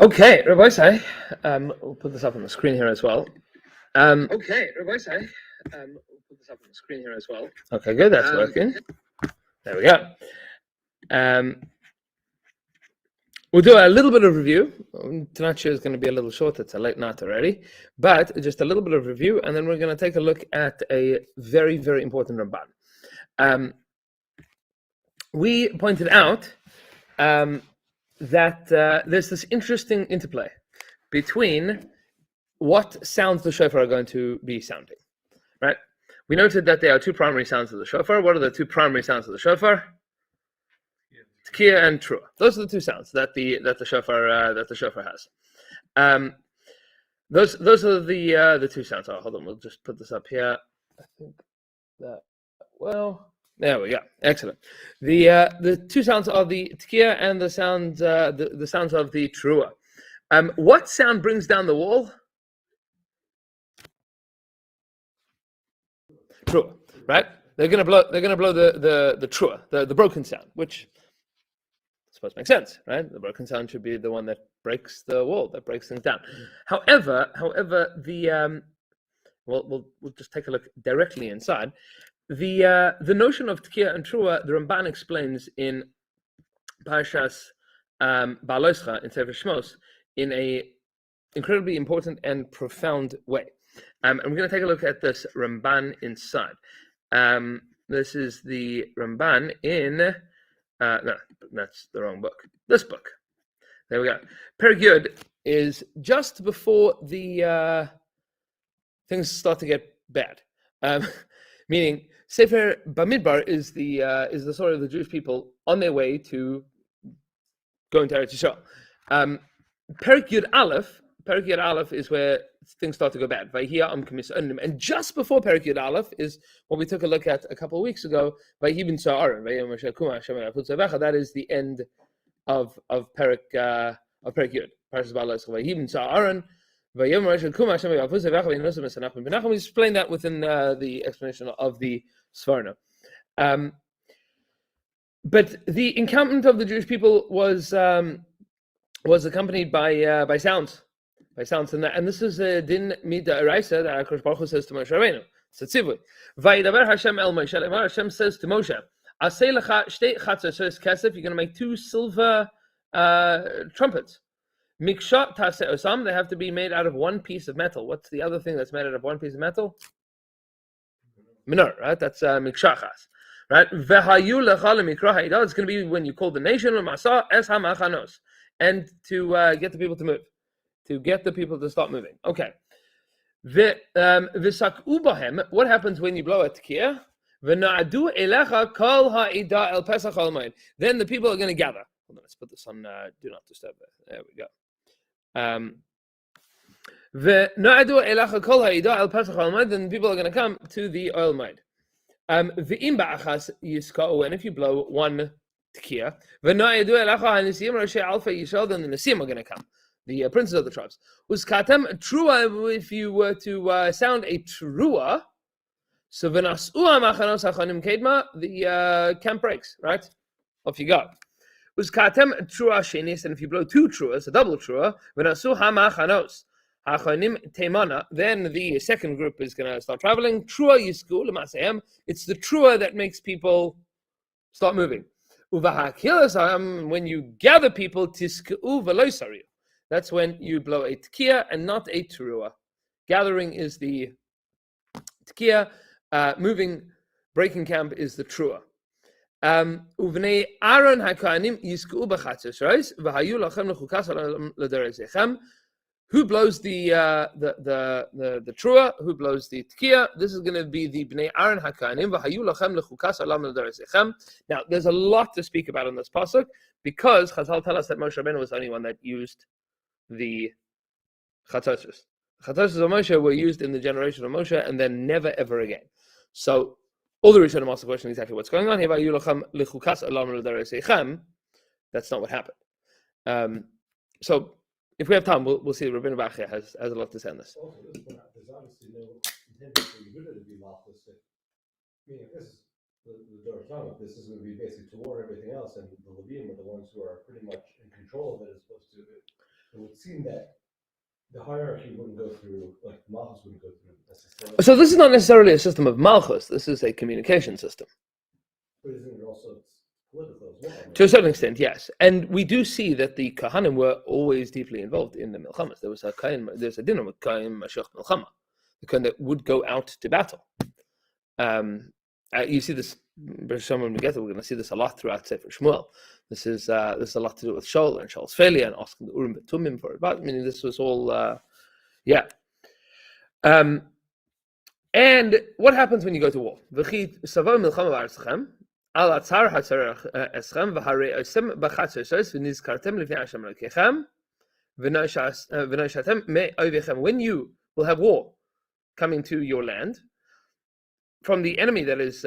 Okay, Rabbi Sai, we'll put this up on the screen here as well. Okay, good, that's working. There we go. We'll do a little bit of review. Tonight's show is going to be a little short. It's a late night already. But just a little bit of review, and then we're going to take a look at a very, very important Ramban. We pointed out that there's this interesting interplay between what sounds the shofar are going to be sounding, right? We noted that there are two primary sounds of the shofar. What are the two primary sounds of the shofar? Tekiah and Trua. Those are the two sounds that the shofar has. Those are the two sounds. Oh, hold on, we'll just put this up here. I think that there we go. Excellent. The two sounds are the Tekiah and the sounds the sounds of the Trua. What sound brings down the wall? Trua, right? They're gonna blow the Trua, the broken sound, which I suppose makes sense, right? The broken sound should be the one that breaks the wall, that breaks things down. However, the we'll just take a look directly inside. The notion of Tekiah and Trua, the Ramban explains in Parashas Ba'aloscha in Sefer Shmos in a incredibly important and profound way. And we're going to take a look at this Ramban inside. This is the Ramban in no, that's the wrong book. This book. There we go. Perek Yud is just before the things start to get bad. Meaning Sefer Bamidbar is the story of the Jewish people on their way to going to Eretz Yisrael. Perek Yud Aleph is where things start to go bad. And just before Perek Yud Aleph is what we took a look at a couple of weeks ago. That is the end of Perek Yud. We explained that within the explanation of the Svarna. But the encampment of the Jewish people was accompanied by sounds. And this is a din mida eraisa that HaKadosh Baruch Hu says to Moshe Rabbeinu. Tzivui. Vayidaber Hashem el Moshe. Hashem says to Moshe, "Asei lecha shtei chatzos kesef." You're going to make two silver trumpets. Miksha taseh osam. They have to be made out of one piece of metal. What's the other thing that's made out of one piece of metal? Menorah, right? That's mikshachas, right? Vehayu lecha lemikra ha'idah. It's going to be when you call the nation l'masa es hamachanos, and to get the people to move. To get the people to start moving. Okay. What happens when you blow a tekiah? Then the people are going to gather. Hold on, let's put this on do not disturb. There we go. Then the people are going to come to the oil mide. And if you blow one tekiah, then the Nisim are going to come. The princes of the tribes. Uskatem trua. If you were to sound a trua, so v'nasu ha'machanos hachanim kedma, the camp breaks. Right, off you go. Uskatem trua shenis, and if you blow two truas, a double trua, v'nasu ha'machanos hachanim temana, then the second group is going to start traveling. Trua yisku l'masehem. It's the trua that makes people start moving. Uvahakil when you gather people tisku v'loisariu. That's when you blow a tekiah and not a teruah. Gathering is the tekiah. Moving, breaking camp is the teruah. Uvnei Aaron hakanim yisku b'chatzos reis v'hayu lachem lechukas l'derezechem. Who blows the teruah? Who blows the tekiah? This is going to be the bnei Aaron hakanim v'hayu lachem lechukas l'derezechem. Now, there's a lot to speak about in this pasuk because Chazal tell us that Moshe Rabbeinu was the only one that used the chatzosos. Chatzosos of Moshe were used in the generation of Moshe and then never ever again. So all the Rishonim ask the question exactly what's going on here. That's not what happened. So if we have time, we'll see. Rabbeinu Bachya has a lot to say on this. Also, there's obviously no intention for Yehuda to be lawless. Meaning, this is the Dor Shama. This is going to be basically to warn everything else, and the Levim are the ones who are pretty much in control of it, as opposed to it would seem that the hierarchy wouldn't go through, like Malchus wouldn't go through necessarily. So this is not necessarily a system of Malchus. This is a communication system. But isn't it also political as well? To a certain extent, yes. And we do see that the Kohanim were always deeply involved in the Milchamas. There's a dinner with Kohen Mashiach Milchama, the Kohen that would go out to battle. You see this, when we get there, we're going to see this a lot throughout Sefer Shmuel. This is a lot to do with Shaul and Shaul's failure and asking the Urim Betumim for it. But I mean, this was all, and what happens when you go to war? When you will have war coming to your land from the enemy that is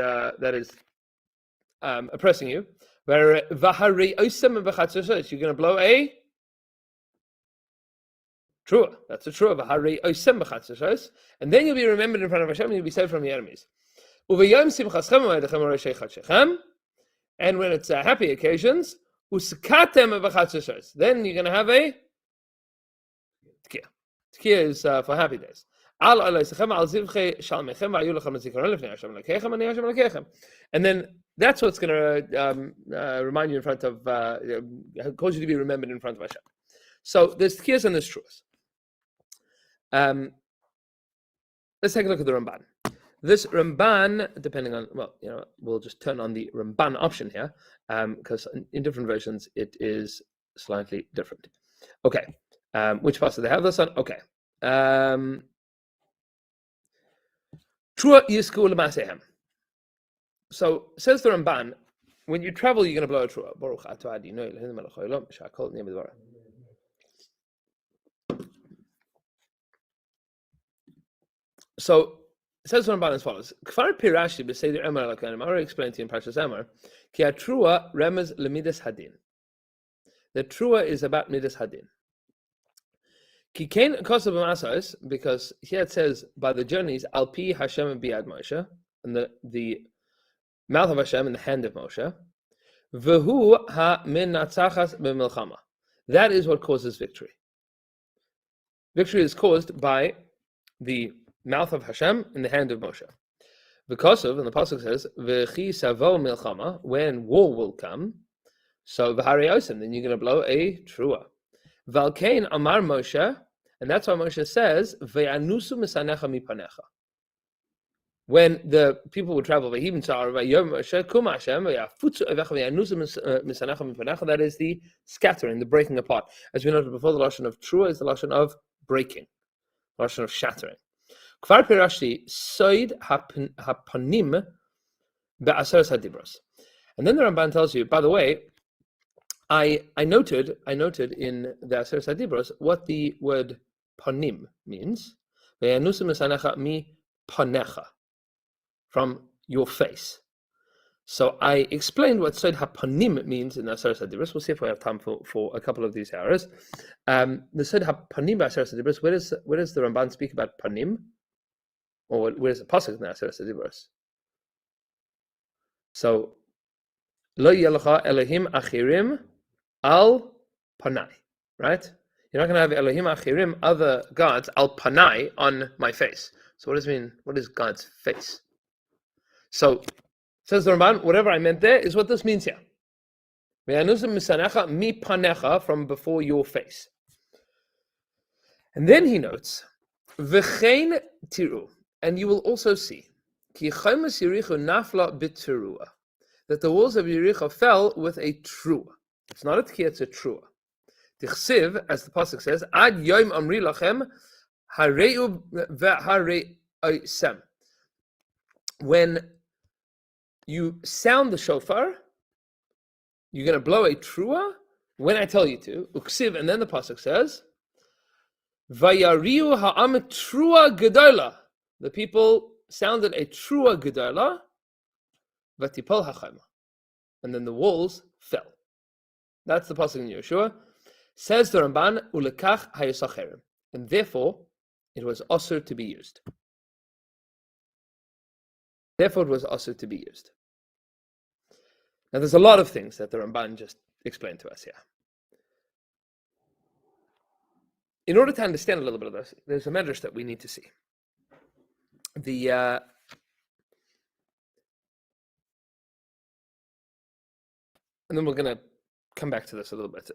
oppressing you, you're going to blow a trua. That's a trua. And then you'll be remembered in front of Hashem and you'll be saved from your enemies. And when it's happy occasions, then you're going to have a tkiya. Tkiya is for happy days. And then that's what's going to remind you in front of, cause you to be remembered in front of Hashem. So there's tkiyas and there's truas. Let's take a look at the Ramban. This Ramban, depending on, we'll just turn on the Ramban option here, because in different versions it is slightly different. Okay, which parts do they have this on? Okay. Trua yisku l'masehem. So says the Ramban, when you travel, you're going to blow a trua. Baruch atah Adonai Eloheinu melech haolam shehakol nהיה b'dvaro. So it says the Ramban as follows: Kfar pirashi b'seder Emor Elokeinu. I already explained to you in Parshas Emor. Ki trua remez lemidas hadin. The trua is about midas hadin. Ki kein kosav b'masos, because here it says by the journeys al pi Hashem biad Moshe, and the mouth of Hashem in the hand of Moshe. V'hu ha menatzachas b'milchama. That is what causes victory. Victory is caused by the mouth of Hashem in the hand of Moshe. Because of, and the pasuk says, "V'chi savo milchama," when war will come. So v'harei osem, then you're going to blow a trua. Valkein amar Moshe, and that's why Moshe says, "Ve'anusu misanecha mipanecha." When the people would travel, that is the scattering, the breaking apart. As we noted before, the lashon of trua is the lashon of breaking, the lashon of shattering. Kfar pirashti soid hapanim be'aseres hadibros. And then the Ramban tells you, by the way, I noted in the Aseres Hadibros what the word panim means. Ve'anusu misanecha mi panecha, from your face. So I explained what Sod HaPanim means in Aseres Hadibros. We'll see if we have time for a couple of these hours. The Sod HaPanim by Aseres Hadibros, where does the Ramban speak about panim? Or where is the pasuk in Aseres Hadibros? So, Lo yelecha Elohim achirim al panai, right? You're not going to have Elohim achirim, other gods, al panai, on my face. So what does it mean? What is God's face? So, says the Ramban, whatever I meant there is what this means here. Ve'anusim misanecha mi panecha, from before your face. And then he notes, V'chein tiru, and you will also see, Ki chomes Yericho nafla b'terua, that the walls of Yericho fell with a trua. It's not a tkiya, it's a trua. Tichsiv, as the pasuk says, Ad yom amri lachem hareu ve'hare'osem. When you sound the shofar, you're going to blow a trua when I tell you to. Uksiv, and then the pasuk says, Vayariu ha'am trua gedola. The people sounded a trua gedola, vatipol hachayma, and then the walls fell. That's the pasuk in Yehoshua. Says the Ramban, ulekach hayasacherim, and therefore it was also to be used. Therefore, it was also to be used. Now, there's a lot of things that the Ramban just explained to us here. in order to understand a little bit of this, there's a medrash that we need to see. And then we're going to come back to this a little bit.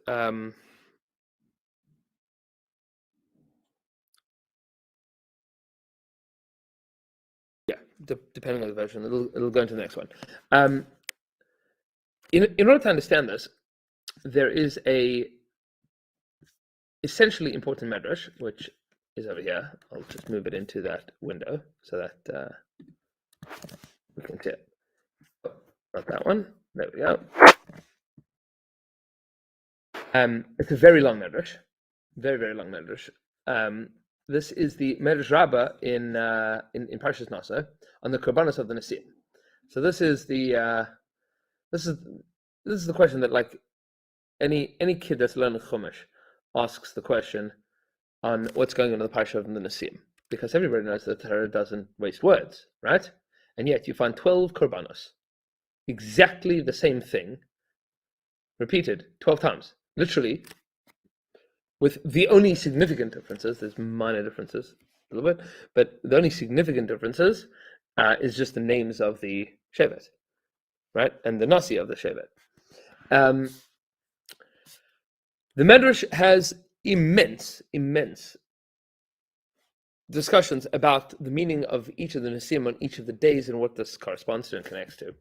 Depending on the version, it'll go into the next one. In order to understand this, there is a essentially important medrash, which is over here. I'll just move it into that window so that we can see it. Oh, not that one. There we go. It's a very long medrash, very, very long medrash. This is the Medrash Rabbah in Parshas Nasa on the Korbanos of the Nesiim. So this is the question that, like, any kid that's learning Chumash asks the question on what's going on in the Parsha of the Nesiim, because everybody knows that the Torah doesn't waste words, right? And yet you find 12 Korbanos, exactly the same thing, repeated 12 times, literally. With the only significant differences, there's minor differences a little bit, but the only significant differences is just the names of the Shevet, right? And the Nasi of the Shevet. The Medrash has immense discussions about the meaning of each of the Nesiim on each of the days and what this corresponds to and connects to.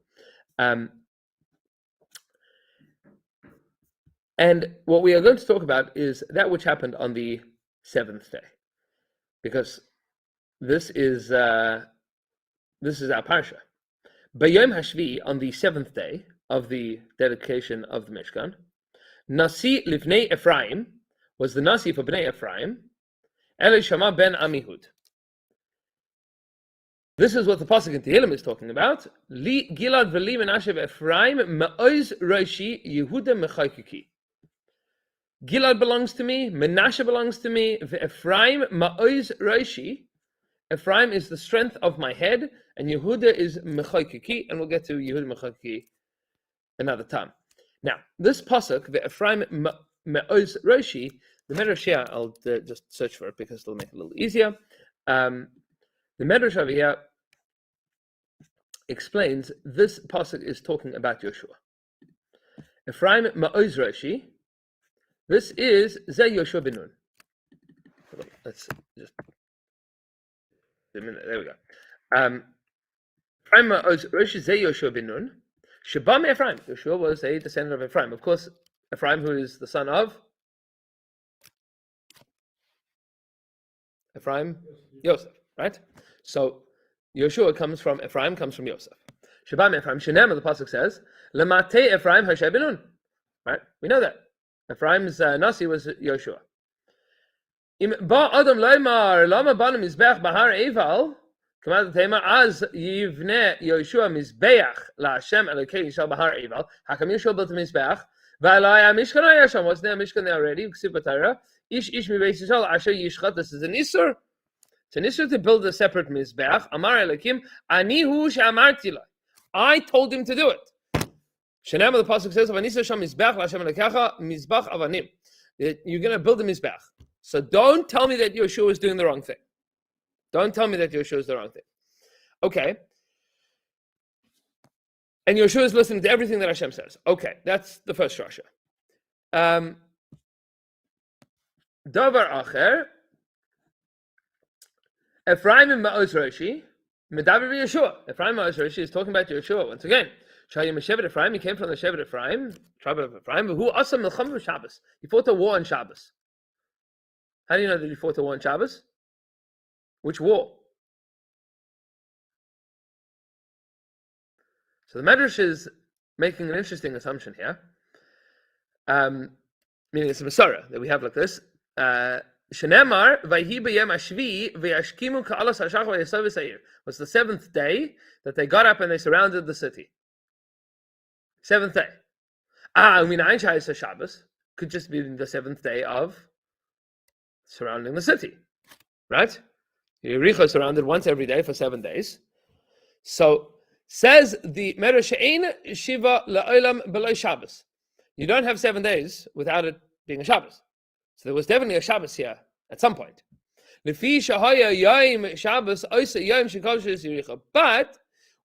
And what we are going to talk about is that which happened on the seventh day, because this is our parsha. B'yom hashvi, on the seventh day of the dedication of the Mishkan, Nasi Livnei Ephraim was the Nasi for Bnei Ephraim, Elishama ben Amihud. This is what the pasuk in Tehillim is talking about. Li Gilad v'li Menashe Ephraim ma'oz Roshi Yehuda mechaykiki. Gilad belongs to me, Menashe belongs to me, Ephraim ma'oz Roshi. Ephraim is the strength of my head, and Yehuda is mechaykiki, and we'll get to Yehuda mechaykiki another time. Now, this pasuk, the Ephraim ma'oz Roshi, the Medrash here, I'll just search for it because it'll make it a little easier. The Medrash over here explains this pasuk is talking about Yehoshua. Ephraim ma'oz Roshi. This is Zeh Yehoshua ben Nun. Let's just a minute. There we go. Ephraim ma'oz Roshi Zeh Yehoshua ben Nun. Sheba me'Ephraim. Yehoshua was a descendant of Ephraim. Of course, Ephraim, who is the son of Ephraim, Yosef, right? So Yehoshua comes from Ephraim, comes from Yosef. Sheba me'Ephraim. Shenem, the pasuk says, Lemate Ephraim Hoshea ben Nun. Right? We know that. Ephraim's Nasi was Yehoshua. Im ba Adam leimar lama banu mizbeach bahar Eval, command the tema as yivne Yehoshua mizbeach la Hashem Elokei Yishal bahar Eval. How come Yehoshua built a mizbeach? V'alai Mishkan Hayasham. Wasn't there a Mishkan there already? Ksib Torah. Ish mi beis Yishal asher yishchat. This is an isur. It's an isur to build a separate mizbeach. Amar Elokim ani hu she'amarti la. I told him to do it. Shenam, the pasuk says, "Vanisa sham mizbeach la'Hashem Elokecha mizbeach avanim." You're going to build a mizbeach. So don't tell me that Yehoshua is doing the wrong thing. Don't tell me that Yehoshua is the wrong thing. Okay. And Yehoshua is listening to everything that Hashem says. Okay, that's the first Rasha. Davar acher. Ephraim ma'oz Roshi. Medaber Yehoshua. Ephraim ma'oz Roshi is talking about Yehoshua once again. Shayim Shevet Ephraim. He came from the Shevet Ephraim, tribe of Ephraim. Who also milcham v'Shabbos. He fought a war on Shabbos. How do you know that he fought a war on Shabbos? Which war? So the Medrash is making an interesting assumption here. Meaning it's a Masorah that we have like this. Shenemar vayhi b'yem hashvi v'yashkimu ka'alas hashach v'yasav v'sayir. Was the seventh day that they got up and they surrounded the city. Seventh day. Uminayin shayis Shabbos could just be the seventh day of surrounding the city, right? Yericho surrounded once every day for 7 days. So says the Medrash She'ein Shiva La'olam B'lo Shabbos. You don't have 7 days without it being a Shabbos. So there was definitely a Shabbos here at some point. But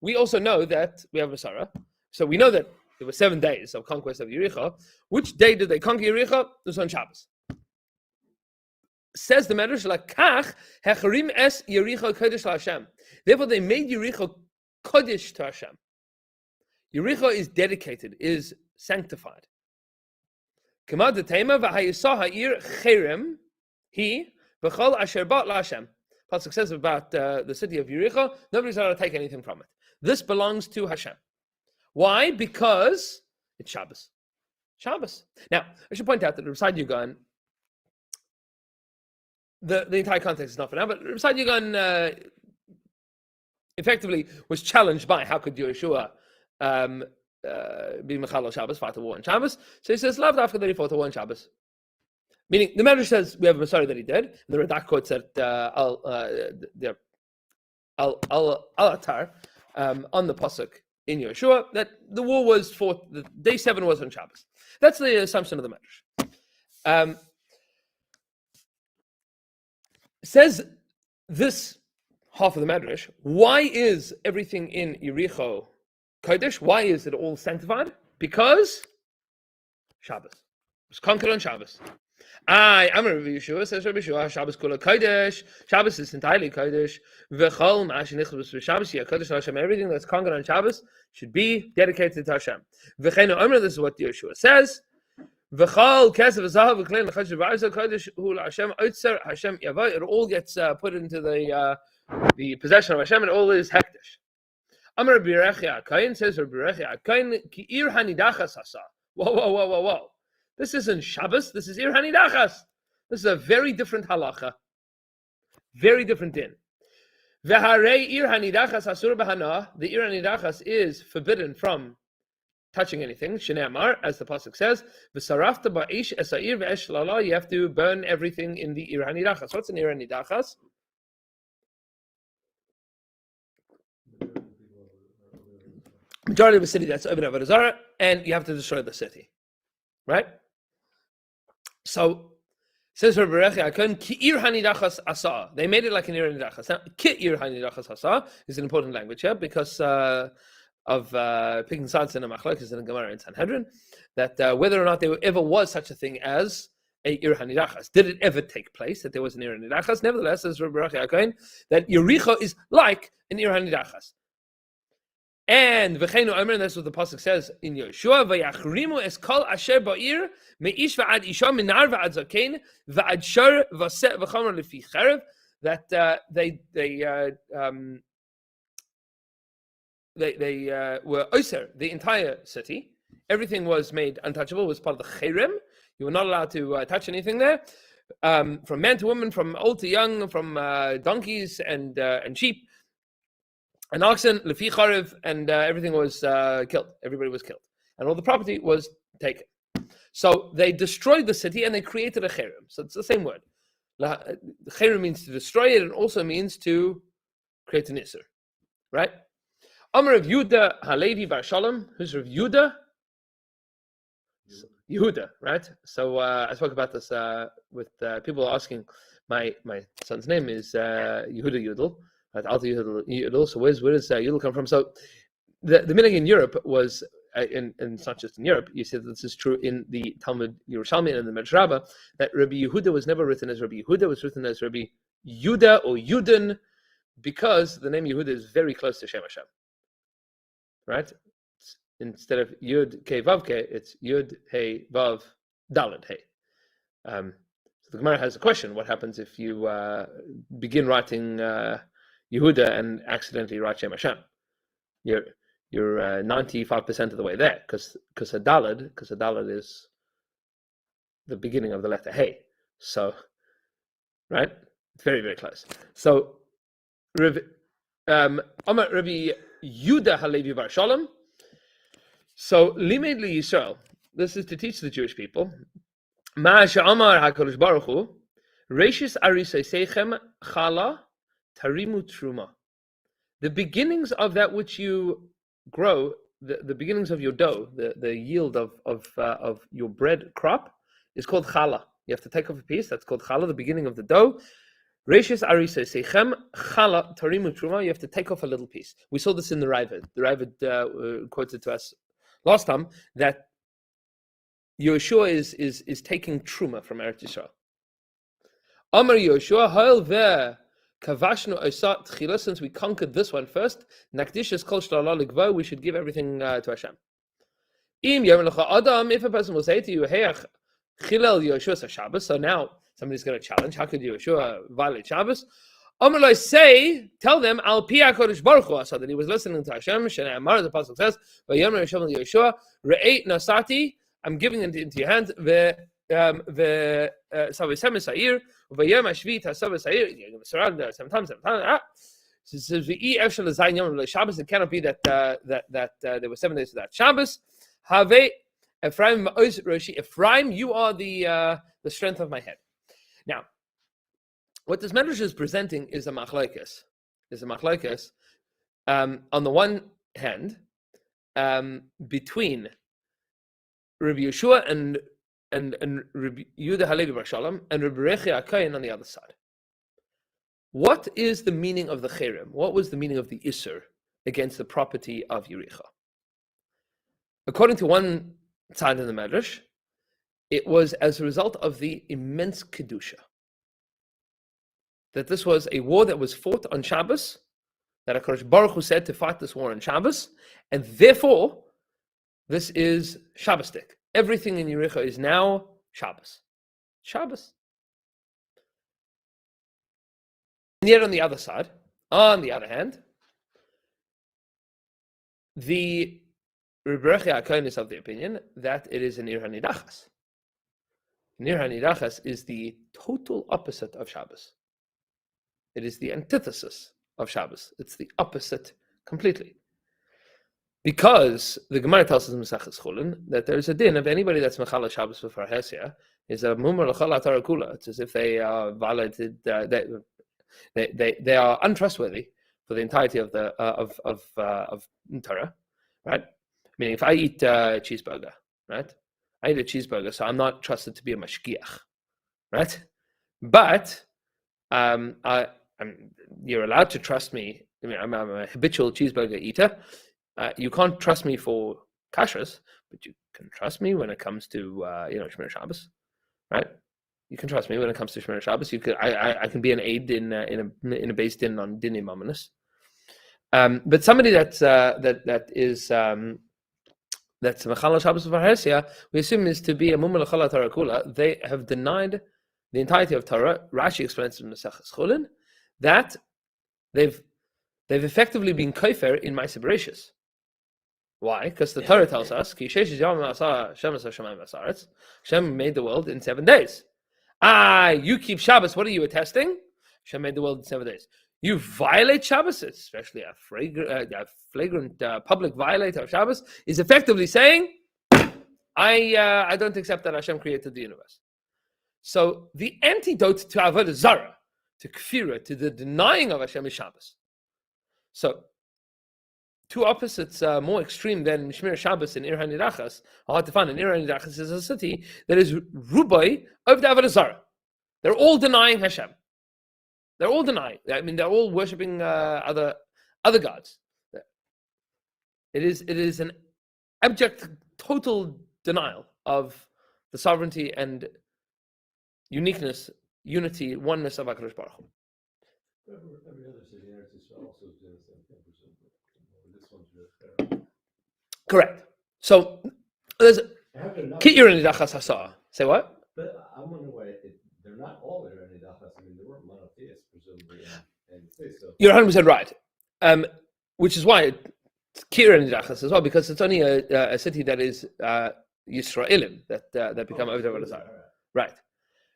we also know that we have Masara. So we know that there were 7 days of conquest of Yericho. Which day did they conquer Yericho? It was on Shabbos. Says the Medrash, Lakach hecharim es Yericho kodesh Hashem. Therefore, they made Yericho kodesh to Hashem. Yericho is dedicated, is sanctified. Kama detema v'hayisah ha'ir cherem he v'chol asher bat la'Hashem. Pasuk says about the city of Yericho, nobody's allowed to take anything from it. This belongs to Hashem. Why? Because it's Shabbos. Shabbos. Now, I should point out that Rabbi Yugan, the entire context is not for now, but Rabbi Yugan effectively was challenged by how could Yehoshua be Mechal Shabbos, fight a war on Shabbos. So he says, Lav Dafka that he fought a war on Shabbos. Meaning, the Medrash says we have a Masari that he did, and the Radak quotes that Al-Atar on the Pasuk in Yehoshua, that the war was fought, the day 7 was on Shabbos. That's the assumption of the Medrash. Says this half of the Medrash, why is everything in Yericho Kodesh? Why is it all sanctified? Because Shabbos. It was conquered on Shabbos. I'm Rabbi Yehoshua, says Rabbi Yehoshua, Shabbos kula Kodesh. Shabbos is entirely Kodesh. V'chol ma'ashin nichbus v'Shabbos yeh Kodesh Hashem. Everything that's conquered on Shabbos should be dedicated to Hashem. V'cheinu omer, this is what Yehoshua says. V'chol kesef v'zahav v'klein l'chadsh v'ayzer Kodesh hu l'Hashem otzer Hashem yavah. It all gets put into the possession of Hashem, and all is hektish. Amar Rabbi Rechia Akayin, says Rabbi Rechia Akayin ki ir hanidachas hasa. Whoa. This isn't Shabbos, this is ir hanidachas. This is a very different halacha. Very different din. V'harei ir hanidachas asur b'hana. The ir hanidachas is forbidden from touching anything. Shnei Amar, as the pasuk says, v'sarafta ba'esh esa'ir v'esh lala. You have to burn everything in the ir hanidachas. What's an ir hanidachas? Majority of a city that's over Avodah Zarah, and you have to destroy the city, right? So says Rabbi Rechia, ki ir hanidachas asa. They made it like an ir hanidachas. Now, ki ir hanidachas asa is an important language here because of picking sides in a machlokes in a Gemara in Sanhedrin, that whether or not there ever was such a thing as a ir hanidachas. Did it ever take place that there was an ir hanidachas? Nevertheless, says Rabbi Rechia, that Yericho is like an ir hanidachas. And v'cheinu omer, and that's what the pasuk says in Yehoshua. V'yachrimu es kol asher ba'ir me'ish v'ad isha minar v'ad zaken v'ad shor v'set v'chomer lefi cherev. That they were oser the entire city. Everything was made untouchable. It was part of the cherem. You were not allowed to touch anything there. From man to woman, from old to young, from donkeys and sheep. And oxen, lefi charev, and everything was killed. Everybody was killed. And all the property was taken. So they destroyed the city and they created a cherem. So it's the same word. Cherem means to destroy it and also means to create an isur. Right? Amar of Yehuda Halevi Bar Shalom. Who's Rav Yehuda? Yehuda, right? So I spoke about this with people asking. My son's name is Yehuda Yudel. Right, Alta Yudel. So where does Yudel come from? So the minhag in Europe was, and it's not just in Europe. You see that this is true in the Talmud Yerushalmi and the Medrash Rabbah, that Rabbi Yehuda was never written as Rabbi Yehuda. It was written as Rabbi Yuda or Yudin, because the name Yehuda is very close to Shem Hashem. Right? Instead of Yud Kei Vav Kei, it's Yud Hey Vav Daled Hey. So the Gemara has a question: what happens if you begin writing Yehuda and accidentally write Shem Hashem? You're 95% of the way there, because a daled is the beginning of the letter Hey. So, right, very very close. So, Rabbi Yehuda Halevi Bar Shalom. So, Limed Li Yisrael. This is to teach the Jewish people. Ma'asha Amar HaKadosh Baruch Hu, Reishis Arisei Seichem Chala Tarimu Truma. The beginnings of that which you grow, the beginnings of your dough, the yield of your bread crop, is called chala. You have to take off a piece. That's called challah, the beginning of the dough. Reishis arisa seichem challah tarimu truma. You have to take off a little piece. We saw this in the Ravid. The Ravid quoted to us last time that Yehoshua is taking truma from Eretz Yisrael. Amar Yehoshua, ha'il ve kavashnu osat tchila. Since we conquered this one first, nakdishas kol shlala ligvo. We should give everything to Hashem. Im yom lecha adam. If a person will say to you, hey, chilel Yehoshua Shabbos. So now somebody's going to challenge. How could Yehoshua violate Shabbos? Amalai say, tell them, Al Pi HaKadosh Baruch Hu, so that he was listening to Hashem. Shnei Amar, the pasuk says, Vayomer Hashem Yehoshua, Re'eit Nasati, I'm giving it into your hands. Ve Savesem Sa'ir, Vayom Hashvit Hasav Sa'ir. Surround there sometimes. Says Ve'i Efshel Zayin Yom Shabbos. It cannot be that there were 7 days to that Shabbos. Have Ephraim Ma'oz Roshi. Ephraim, you are the strength of my head. Now, what this medrash is presenting is a machlokes. On the one hand, between Rabbi Yehoshua and Rabbi Yehuda Halevi Bar Shalom and Rabbi Rechia HaKohen on the other side. What is the meaning of the cherem? What was the meaning of the isur against the property of Yericha? According to one side of the medrash, it was as a result of the immense kedusha. That this was a war that was fought on Shabbos, that HaKadosh Baruch Hu said to fight this war on Shabbos, and therefore, this is Shabbosdik. Everything in Yericha is now Shabbos. Shabbos. And yet on the other side, on the other hand, the Rebbe Rechia HaKohen is of the opinion that it is an Ir HaNidachas. Ir HaNidachas is the total opposite of Shabbos. It is the antithesis of Shabbos. It's the opposite completely. Because the Gemara tells us in Maseches Chulin that there is a din of anybody that's Mechala Shabbos before Hesia is a Mumar L'chol HaTorah Kula. It's as if they are violated, they are untrustworthy for the entirety of the of Torah, right? Meaning, if I eat a cheeseburger, right? I eat a cheeseburger, so I'm not trusted to be a mashgiach, right? But you're allowed to trust me. I mean, I'm a habitual cheeseburger eater. You can't trust me for kashrus, but you can trust me when it comes to Shemir Shabbos, right? You can trust me when it comes to Shemir Shabbos. I can be an aid in a beis din on dinim ominous. But somebody that's Mechala Shabbos V'Harhesia, we assume is to be a Mumar L'chol HaTorah Kula. They have denied the entirety of Torah. Rashi explains in Maseches Chulin that they've effectively been kofer in Ma'aseh Bereishis. Why? Because the Torah tells us, Hashem made the world in 7 days. You keep Shabbos. What are you attesting? Hashem made the world in 7 days. You violate Shabbos, especially a flagrant public violator of Shabbos, is effectively saying, I don't accept that Hashem created the universe. So the antidote to Avodah Zarah, to Kfira, to the denying of Hashem is Shabbos. So two opposites more extreme than Shmir Shabbos and Ir HaNidachas are hard to find. And Ir HaNidachas is a city that is rubai of the Avodah Zarah. They're all denying Hashem. They're all denying. I mean, they're all worshipping other gods. It is an abject, total denial of the sovereignty and uniqueness, unity, oneness of HaKadosh Baruch Hu. Every other city in Eretz Yisrael also is doing the same thing, presumably. This one's just correct. So there's Ki'ir Nidachas Hasa. Say what? But I'm wondering why they're not all Ir HaNidachas. I mean, they weren't monotheists, presumably. So. You're 100% right. Which is why Ki'ir Nidachas as well, because it's only a city that is Yisraelim that become Avodah Zarah. Right.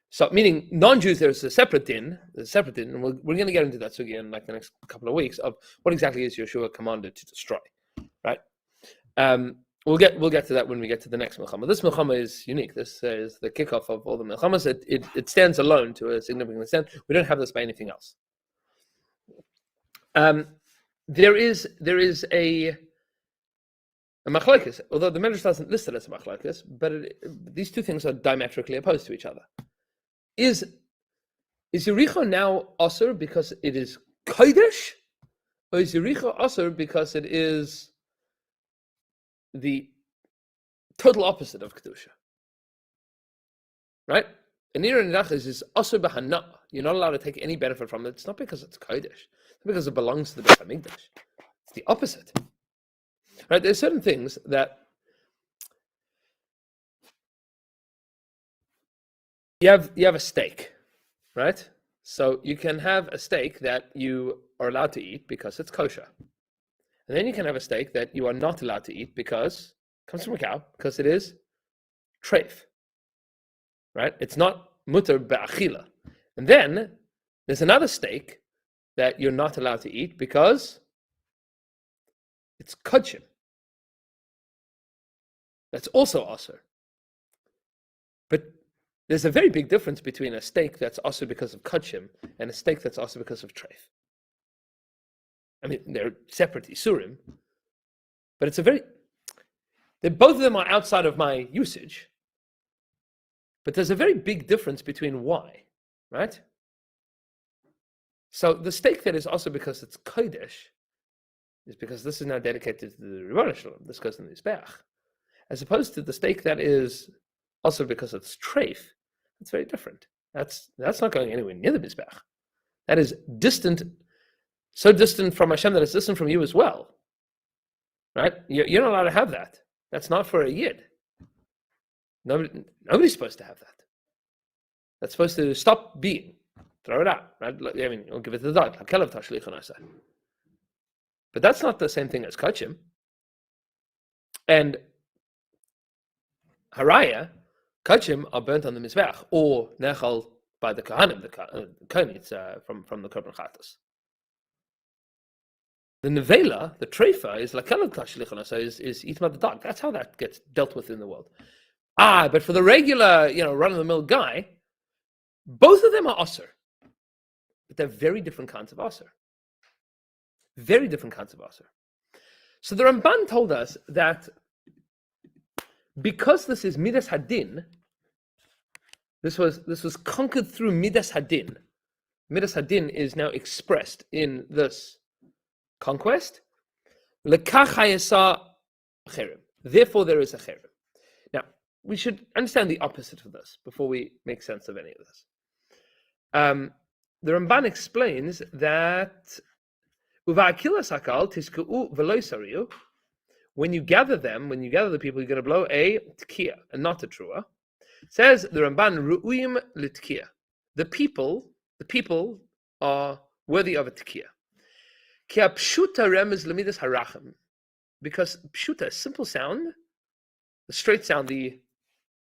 So, meaning non-Jews, there's a separate din, and we're going to get into that sugi in like the next couple of weeks of what exactly is Yehoshua commanded to destroy, right? We'll get to that when we get to the next milchama. This milchama is unique. This is the kickoff of all the milchamas. It stands alone to a significant extent. We don't have this by anything else. There is a machlokes, although the Medrash doesn't list it as a machlokes, but these two things are diametrically opposed to each other. Is Yericho now Asur because it is Kodesh? Or is Yericho Asur because it is the total opposite of Kedusha? Right? And Nir and Nidach is Asur B'Hana. You're not allowed to take any benefit from it. It's not because it's Kodesh. It's not because it belongs to the Beit HaMikdash. It's the opposite. Right? There's certain things that you have a steak, right? So you can have a steak that you are allowed to eat because it's kosher. And then you can have a steak that you are not allowed to eat because it comes from a cow, because it is treif, right? It's not mutter ba'achila. And then there's another steak that you're not allowed to eat because it's kodshim. That's also asur. But there's a very big difference between a steak that's asur because of kodshim and a steak that's asur because of treif. I mean, they're separate isurim, but both of them are outside of my usage. But there's a very big difference between why, right? So the steak that is also because it's kodesh is because this is now dedicated to the Rebbeinu Shalom. This goes in the Mizbeach, as opposed to the steak that is also because it's treif. It's very different. That's not going anywhere near the Mizbeach. That is distant, so distant from Hashem that it's distant from you as well, right? You're not allowed to have that. That's not for a yid. Nobody's supposed to have that. That's supposed to stop being. Throw it out, right? I mean, you'll give it to the dog. But that's not the same thing as kachim. And haraya, kachim are burnt on the mizbeach or nechal by the kohanim, the kohenits from the korban chatas. The nevela, the treifa, is lakelet tashlichon, is eaten by the dog. That's how that gets dealt with in the world. But for the regular, run-of-the-mill guy, both of them are asur. But they're very different kinds of asur. Very different kinds of asur. So the Ramban told us that because this is midas hadin, this was conquered through midas hadin. Midas hadin is now expressed in this conquest. Lekach hayasa cherem. Therefore, there is a cherem. Now, we should understand the opposite of this before we make sense of any of this. The Ramban explains that when you gather the people, you're going to blow a tkiya and not a trua. Says the Ramban, ru'uyim l'tkiya. The people are worthy of a tkiya. Ki pshuta remez lemidas harachim, because pshuta, simple sound, the straight sound, the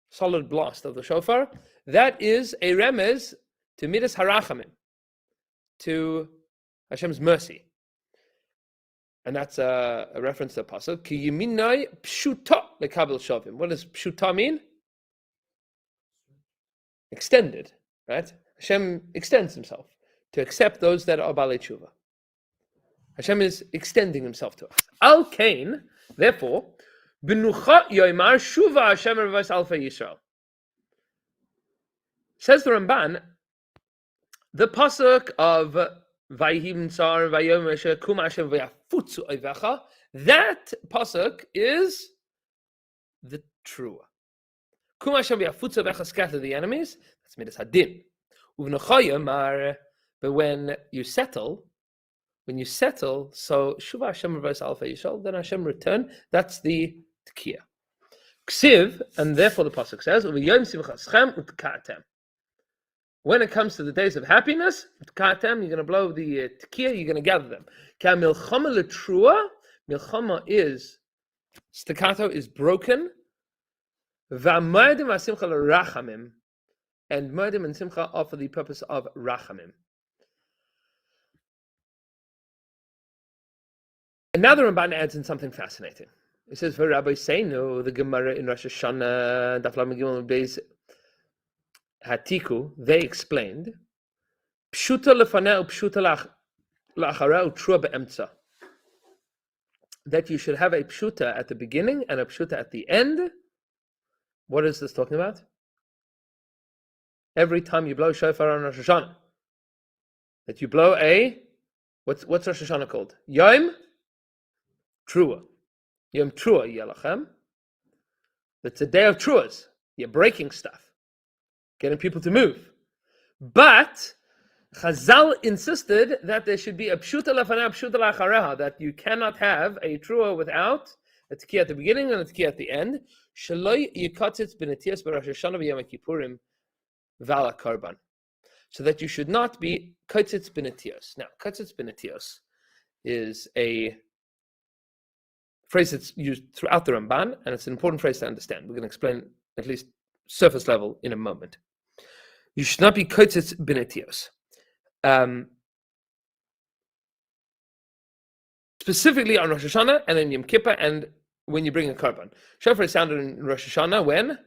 solid blast of the shofar, that is a remez to midas harachamim, to Hashem's mercy. And that's a reference to the pasuk. Ki yiminai pshuta lekabel shavim. What does pshuta mean? Extended, right? Hashem extends himself to accept those that are balei tshuva. Hashem is extending himself to us. Al kain, therefore, benucha yoimar shuva Hashem revas alfa Yisrael. Says the Ramban, the pasuk of Vayhim Tsar Vayom Moshe Kum Hashem Vayafutzu Oivecha, that pasuk is the trua. Kum Hashem Vayafutzu Oivecha, scatter the enemies. That's midas hadin. Uvnecha Yomar, but when you settle, so Shuva Hashem Revos Alpha Yishol, then Hashem return. That's the Tkiya. Ksiv, and therefore the pasuk says, Uvayom Simchaschem Utkatem. When it comes to the days of happiness, you're going to blow the tekiah, you're going to gather them. Milchama letrua, milchama is, staccato is broken. V'amoedim v'simcha l'rachamim, and moedim and simcha are for the purpose of rachamim. And now the Ramban adds in something fascinating. It says, for Rabbi Seinu, the Gemara in Rosh Hashanah, Daf Lamed Gimel Beis Hatiku, they explained, Pshuta lefaneh u'pshuta la'achara u'trua be'emtza. That you should have a pshuta at the beginning and a pshuta at the end. What is this talking about? every time you blow shofar on Rosh Hashanah. That you blow what's Rosh Hashanah called? Yom Trua. Yom Trua Yelachem. That's a day of truas. You're breaking stuff, getting people to move. But Chazal insisted that there should be a pshuta lefana, pshuta lachareha, that you cannot have a trua without a tekiah at the beginning and a tekiah at the end. Shaloi yikatzitz b'netios b'Rosh Hashanah v'Yom Kippurim v'ala karban. So that you should not be katzitz b'netios. Now, katzitz b'netios is a phrase that's used throughout the Ramban, and it's an important phrase to understand. We're going to explain at least surface level in a moment. You should not be katzitz b'netios. Specifically on Rosh Hashanah and then Yom Kippur, and when you bring a korban. Shofar is sounded in Rosh Hashanah when?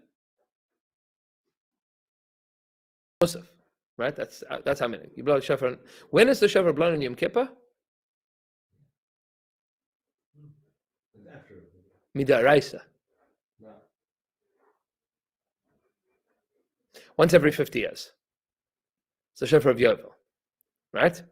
Musaf, right? That's how many. You blow the shofar. When is the shofar blown in Yom Kippur? Midaraisa. Once every 50 years. It's the shofar of Yovel. Right?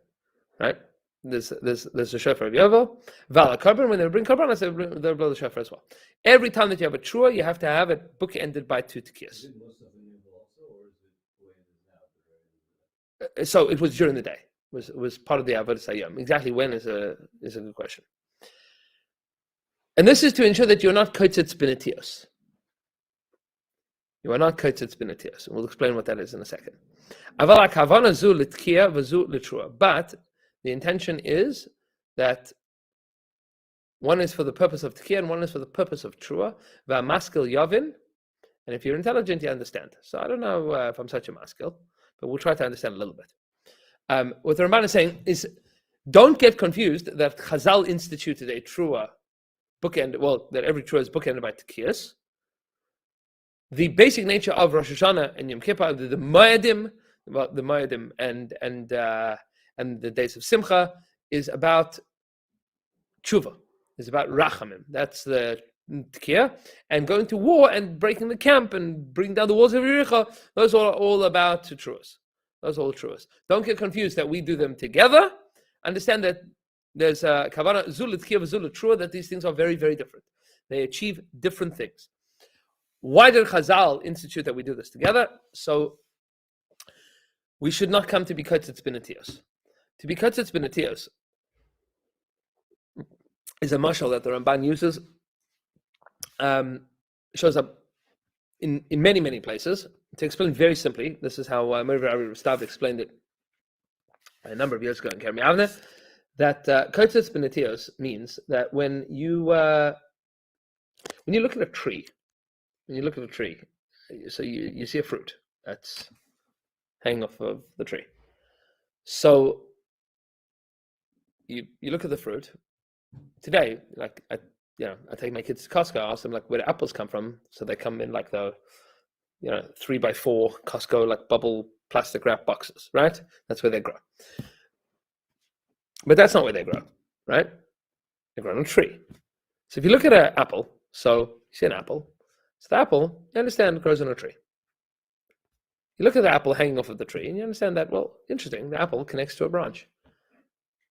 There's a shofar of Yovel. Vala korban, when they bring korban, they'll blow the shofar as well. Every time that you have a trua, you have to have it bookended by 2 tekiyas. So it was during the day. It was part of the avodas hayom. Exactly when is a good question. And this is to ensure that you're not kotzitz b'netios. You are not kotzitz b'netios. And we'll explain what that is in a second. But the intention is that one is for the purpose of tekiah and one is for the purpose of trua. V'amaskil yavin. And if you're intelligent, you understand. So I don't know if I'm such a maskil, but we'll try to understand a little bit. What the Ramban is saying is, don't get confused that Chazal instituted a trua bookend. Well, that every trua is bookended by tekiyas. The basic nature of Rosh Hashanah and Yom Kippur, the Moedim and the days of Simcha, is about tshuva. It's about rachamim. That's the tekiyah. And going to war and breaking the camp and bringing down the walls of Yericho, those are all about truas. Those are all truas. Don't get confused that we do them together. Understand that there's a kavana zul tekiyah v'zul trua, that these things are very, very different. They achieve different things. Why did Chazal institute that we do this together? So we should not come to be kotzitz b'netios. To be kotzitz b'netios is a mashal that the Ramban uses. Shows up in many, many places. To explain very simply, this is how Mervi Ari Rastav explained it a number of years ago in Kermi Avne, that kotzitz b'netios means that when you look at a tree, so you see a fruit that's hanging off of the tree. So you look at the fruit. Today, like I take my kids to Costco. I ask them like where the apples come from. So they come in like the 3x4 Costco like bubble plastic wrap boxes, right? That's where they grow. But that's not where they grow, right? They grow on a tree. So if you look at an apple, so you see an apple. So the apple, you understand, grows on a tree. You look at the apple hanging off of the tree, and you understand that, well, interesting, the apple connects to a branch.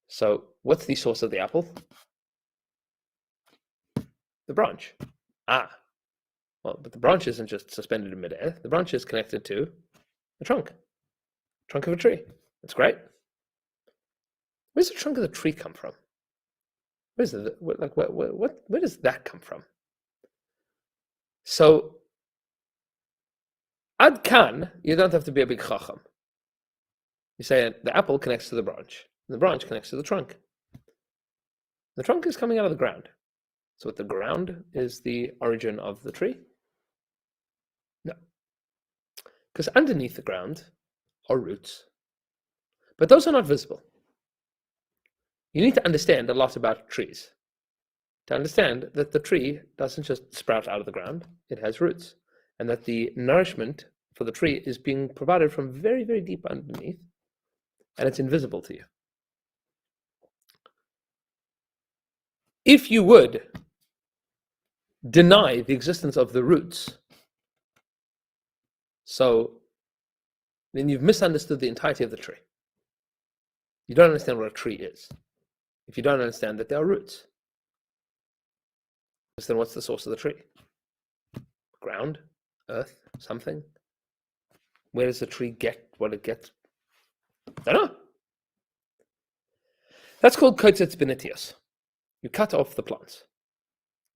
So what's the source of the apple? The branch. Well, but the branch isn't just suspended in midair. The branch is connected to the trunk of a tree. That's great. Where's the trunk of the tree come from? Where does that come from? So, ad kan, you don't have to be a big chacham. You say the apple connects to the branch. The branch connects to the trunk. The trunk is coming out of the ground. So what, the ground is the origin of the tree? No. Because underneath the ground are roots. But those are not visible. You need to understand a lot about trees to understand that the tree doesn't just sprout out of the ground, it has roots. And that the nourishment for the tree is being provided from very, very deep underneath, and it's invisible to you. If you would deny the existence of the roots, so then you've misunderstood the entirety of the tree. You don't understand what a tree is. If you don't understand that there are roots, then what's the source of the tree? Ground, earth, something. Where does the tree get what it gets? I don't know. That's called kotetz benetios. You cut off the plants.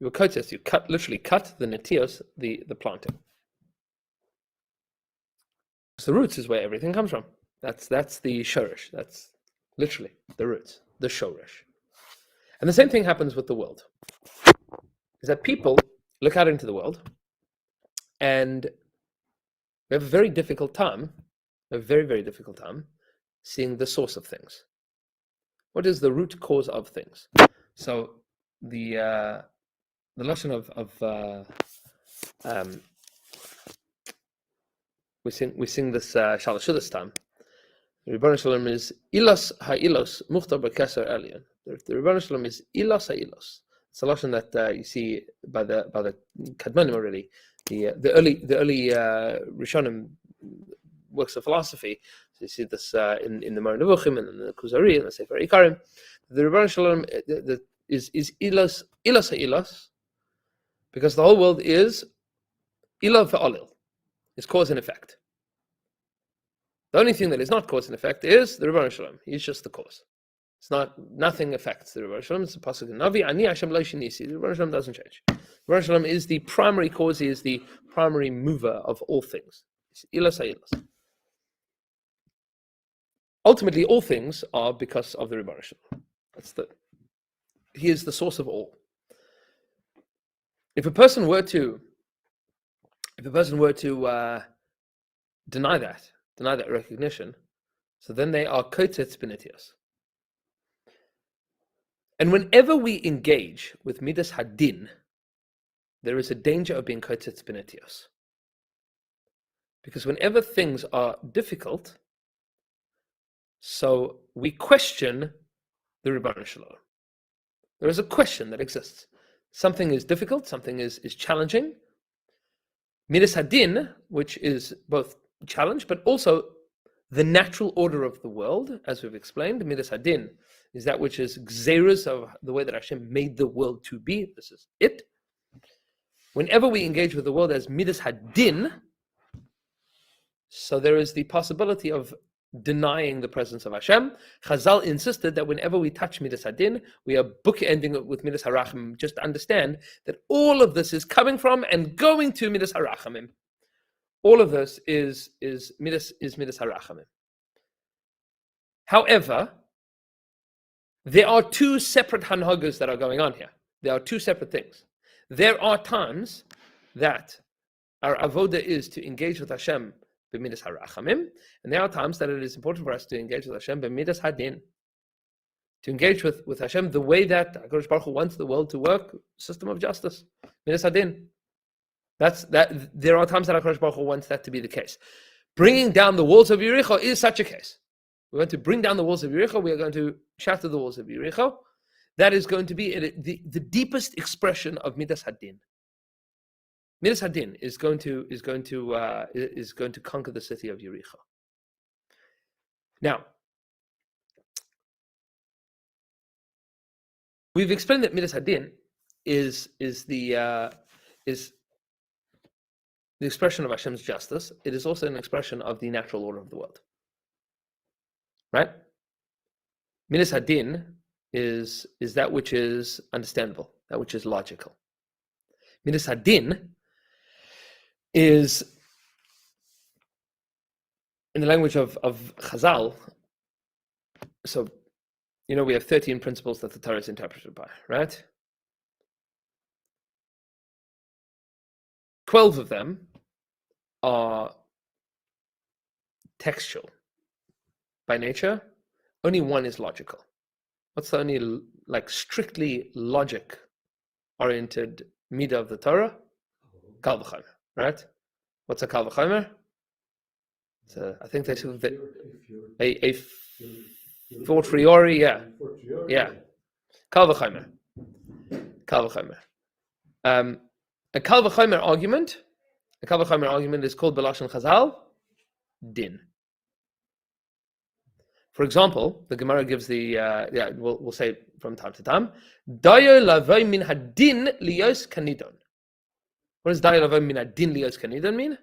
You kotetz, you literally cut the netios, the planting. So the roots is where everything comes from. That's the shoresh. That's literally the roots, the shoresh. And the same thing happens with the world. Is that people look out into the world and we have a very difficult time, a very, very difficult time, seeing the source of things. What is the root cause of things? So the lesson of we sing this Shalosh this time. The Rebbeinu Shalom is ilos ha'ilos muchtar b'keser elyon. The Rebbeinu Shalom is ilos ha'ilos. It's a lesson that you see by the Kadmonim already. The early Rishonim works of philosophy. So you see this in the Moreh Nevuchim and in the Kuzari and the Sefer Ikarim. The Rebbeinu Shalom is ilos ha'ilos, because the whole world is ilah ve'olil. It's cause and effect. The only thing that is not cause and effect is the Rebbeinu Shalom. He's just the cause. It's nothing affects the Rebbeinu Shalom. It's a pasuk in Navi. Ani Hashem lo shinisi. The Rebbeinu Shalom doesn't change. The Rebbeinu Shalom is the primary cause. He is the primary mover of all things. It's ilas ha'ilas. Ultimately, all things are because of the Rebbeinu Shalom. He is the source of all. If a person were to deny that recognition, so then they are kotetz benetios. And whenever we engage with midas hadin, there is a danger of being kotetz benetios. Because whenever things are difficult, so we question the Rebbeinu Shalom. There is a question that exists. Something is difficult, something is challenging. Midas hadin, which is both challenge, but also the natural order of the world, as we've explained. Midas hadin is that which is gzeiros of the way that Hashem made the world to be. This is it. Whenever we engage with the world as midas hadin, so there is the possibility of denying the presence of Hashem. Chazal insisted that whenever we touch midas hadin, we are bookending it with midas harachamim. Just understand that all of this is coming from and going to midas harachamim. All of this is midas harachamim. However, there are two separate hanhagas that are going on here. There are two separate things. There are times that our avoda is to engage with Hashem b'midas harachamim, and there are times that it is important for us to engage with Hashem b'midas hadin, to engage with Hashem the way that HaKadosh Baruch Hu wants the world to work, system of justice, midas hadin. There are times that HaKadosh Baruch Hu wants that to be the case. Bringing down the walls of Yericho is such a case. We're going to bring down the walls of Yericho. We are going to shatter the walls of Yericho. That is going to be the deepest expression of midas hadin. Midas hadin is going to conquer the city of Yericho. Now, we've explained that midas hadin is the expression of Hashem's justice. It is also an expression of the natural order of the world. Right? Midas hadin is that which is understandable, that which is logical. Midas hadin is, in the language of Chazal, so, we have 13 principles that the Torah is interpreted by, right? 12 of them are textual by nature. Only one is logical. What's the only strictly logic oriented midah of the Torah? Kal v'chomer, right? What's a kal v'chomer? I think they took a fortiori, yeah. Kal v'chomer. Kal v'chomer. A kal v'chomer argument is called b'lashon Chazal din. For example, the Gemara gives we'll say it from time to time, Dayo lavoi min hadin lios kanidon. What does Dayo lavoi min hadin lios kanidon mean?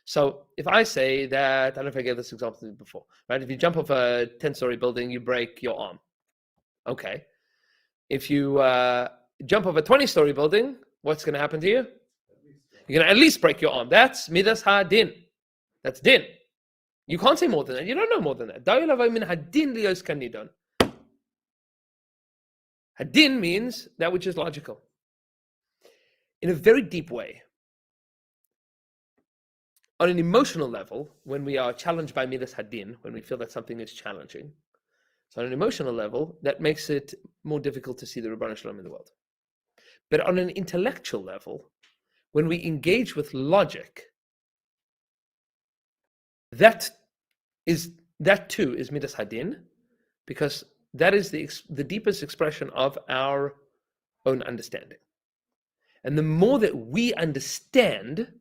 So if I say that, I don't know if I gave this example before, right? If you jump off a 10-story building, you break your arm. Okay. If you jump off a 20-story building, what's going to happen to you? You're going to at least break your arm. That's midas hadin. That's din. You can't say more than that. You don't know more than that. Dayo lavoi min hadin lios kanidon. Hadin means that which is logical. In a very deep way. On an emotional level, when we are challenged by midas hadin, when we feel that something is challenging, so on an emotional level, that makes it more difficult to see the Ribono Shel Olam in the world. But on an intellectual level, when we engage with logic, that too is midas hadin, because that is the deepest expression of our own understanding. And the more that we understand,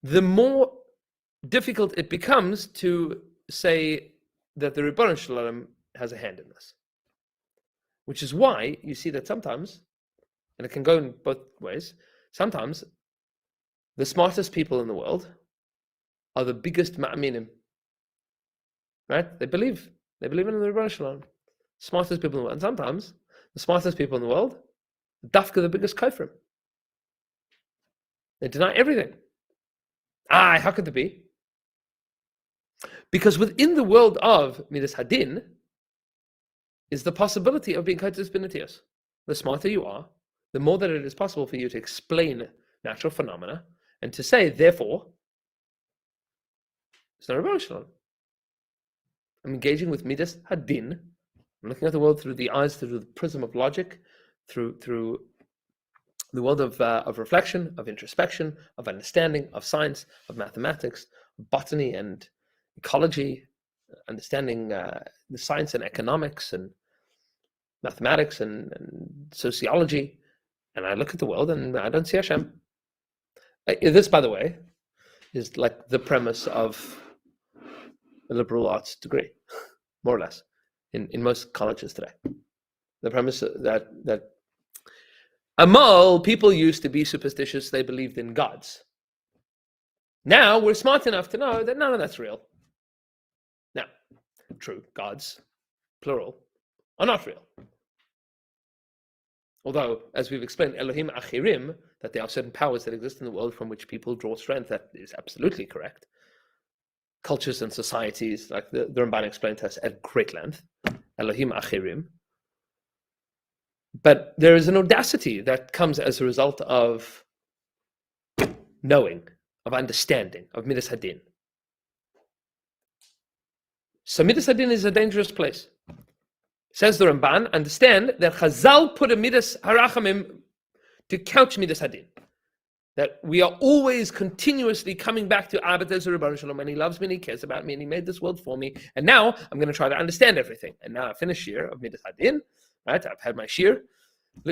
the more difficult it becomes to say that the Ribono Shel Olam has a hand in this. Which is why you see that sometimes, and it can go in both ways, sometimes the smartest people in the world are the biggest ma'aminim. Right? They believe in the Ribono Shel Olam. Smartest people in the world. And sometimes the smartest people in the world, dafka the biggest kofrim. They deny everything. How could that be? Because within the world of midas hadin is the possibility of being kotos binatios. The smarter you are, the more that it is possible for you to explain natural phenomena and to say, therefore, it's not Ribono Shel Olam. I'm engaging with midas hadin. I'm looking at the world through the eyes, through the prism of logic, through the world of reflection, of introspection, of understanding, of science, of mathematics, of botany and ecology, understanding the science and economics and mathematics and sociology. And I look at the world and I don't see Hashem. This, by the way, is like the premise of a liberal arts degree, more or less, in most colleges today. The premise that Amal, people used to be superstitious, they believed in gods. Now we're smart enough to know that none of that's real. Now, true, gods, plural, are not real. Although, as we've explained, Elohim Achirim, that there are certain powers that exist in the world from which people draw strength, that is absolutely correct. Cultures and societies, like the Ramban explained to us at great length, Elohim Achirim. But there is an audacity that comes as a result of knowing, of understanding, of midas hadin. So midas hadin is a dangerous place. Says the Ramban, understand that Chazal put a midas harachamim to couch midas hadin. That we are always continuously coming back to Abba there's a Ribono Shel Olam, and he loves me and he cares about me and he made this world for me. And now I'm going to try to understand everything. And now I finished shir of midas hadin. Right, I've had my shir,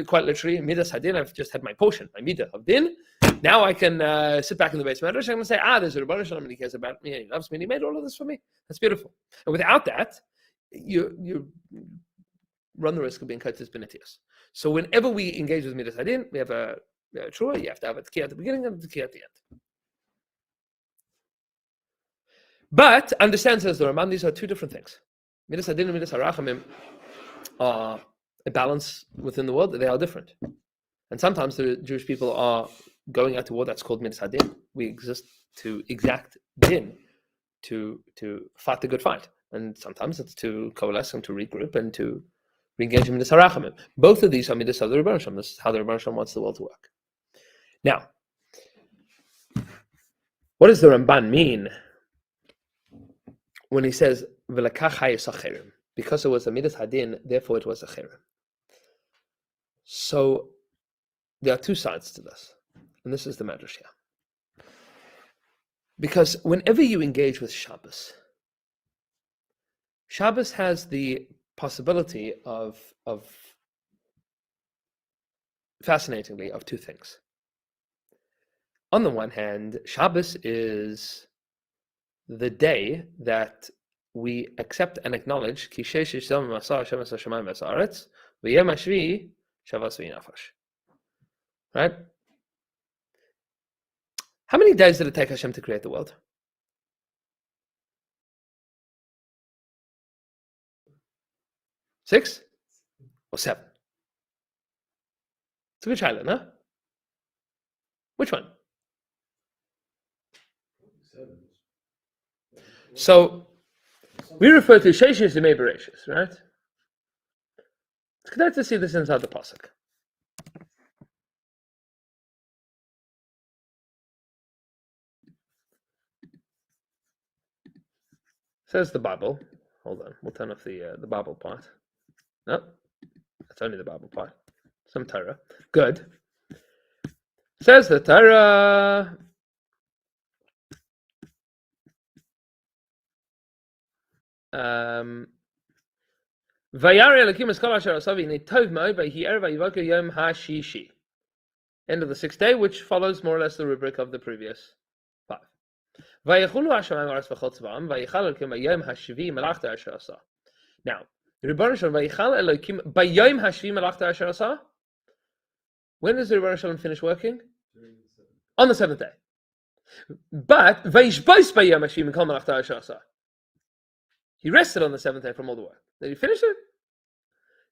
quite literally, midas hadin. I've just had my portion, my midah of din. Now I can sit back in the basement and I'm going to say, there's a Ribono Shel Olam and he cares about me and he loves me and he made all of this for me. That's beautiful. And without that, you run the risk of being kotos binatios. So whenever we engage with midas hadin, we have a trua. You have to have a tkiyah at the beginning and a tkiyah at the end. But understand, says the Ramban, these are two different things. Midas hadin and midas harachamim are a balance within the world. They are different. And sometimes the Jewish people are going out to war that's called midas hadin. We exist to exact din, to fight the good fight. And sometimes it's to coalesce and to regroup and to re-engage in midas harachamim. Both of these are midas of the Ribono Shel Olam. This is how the Ribono Shel Olam wants the world to work. Now, what does the Ramban mean when he says v'lekach hayis acherim? Because it was a midas hadin, therefore it was a cherem. So there are two sides to this, and this is the madrash here. Because whenever you engage with Shabbos, Shabbos has the possibility of fascinatingly, of two things. On the one hand, Shabbos is the day that we accept and acknowledge Ki Sheish Yom Masah Hashem Es Hashemayim Ves Haaretz V'Yom HaShvi'i Shavas V'Nafash. Right? How many days did it take Hashem to create the world? 6 or 7? It's a good child, no? Which one? So we refer to Sheishis Yemei Bereshis, right? It's good to see this inside the pasuk. Says the Bible. Hold on, we'll turn off the Bible part. No, that's only the Bible part. Some Torah. Good. Says the Torah. End of the 6th day, which follows more or less the rubric of the previous 5. Now, the Rebbeinu Shalom Vayichal Elokim Bayom Hashvi Melachta Asher Asah. When does the Rebbeinu Shalom finish working? On the 7th day. But Vayishbos Bayom Hashvi Mikol Melachta Asher Asah. He rested on the 7th day from all the work. Did he finish it?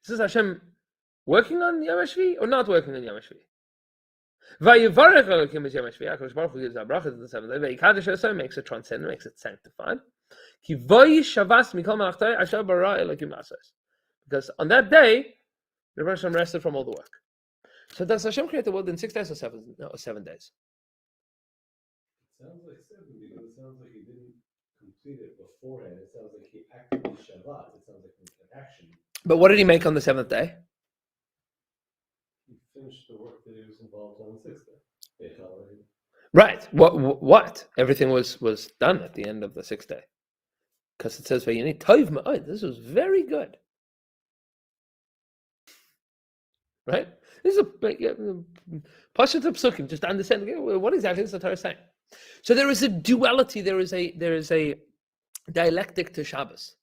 Is Hashem working on Yom HaShvi or not working on Yom HaShvi? Vayivarech Elokim es Yom HaShvi. HaKadosh Baruch Hu gives a bracha to the 7th day. Vayikadosh Asher makes it transcendent, makes it sanctified. Ki vayishavas mikol melachtai asher bara Elokim la'asos. Because on that day, the Rebbeinu Shalom rested from all the work. So does Hashem create the world in 6 days or 7? No, 7 days. It sounds like 7 because it sounds like he didn't complete it beforehand. It sounds like he acted Shabbat. It sounds like an action. But what did he make on the 7th day? He finished the work that he was involved on the 6th day. Right. What? Everything was done at the end of the 6th day. Because it says, "Vayini tov ma'od." This was very good. Right? This is a Pashat Psukim, just to understand what exactly is the Torah saying. So there is a duality, there is a dialectic to Shabbos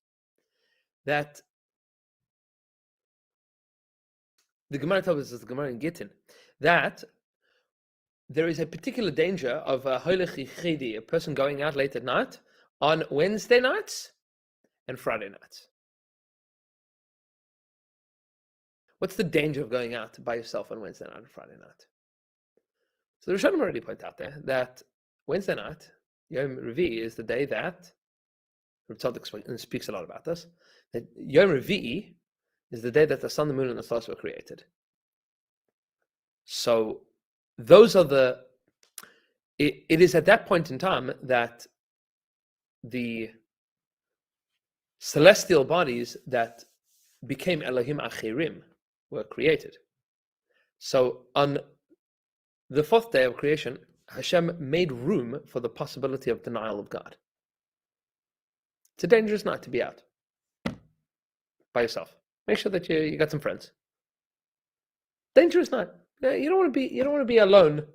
that the Gemara tells us, the Gemara in Gittin, that there is a particular danger of a holich yichidi, a person going out late at night on Wednesday nights and Friday nights. What's the danger of going out by yourself on Wednesday night and Friday night? So the Rishonim already point out there that Wednesday night, Yom Revi'i, is the day that Reb Tzadok speaks a lot about this. That Yom Revi'i is the day that the sun, the moon, and the stars were created. So those are it is at that point in time that the celestial bodies that became Elohim Achirim were created. So on the 4th day of creation, Hashem made room for the possibility of denial of God. It's a dangerous night to be out by yourself. Make sure that you got some friends. Dangerous night. You don't want to be alone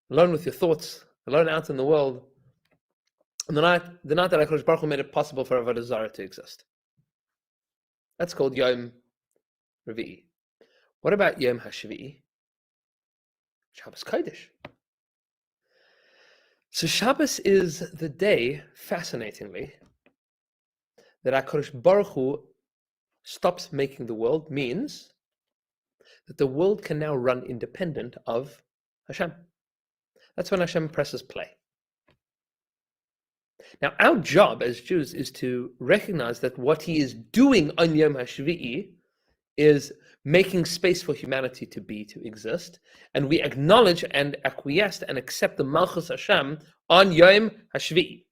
with your thoughts, alone out in the world. And the night that HaKadosh Baruch Hu made it possible for Avodah Zarah to exist. That's called Yom Revi'i. What about Yom HaShvi'i? Shabbos Kodesh. So Shabbos is the day, fascinatingly, that HaKadosh Baruch Hu stops making the world, means that the world can now run independent of Hashem. That's when Hashem presses play. Now, our job as Jews is to recognize that what he is doing on Yom HaShvi'i is making space for humanity to exist, and we acknowledge and acquiesce and accept the Malchus Hashem on Yom HaShvi'i.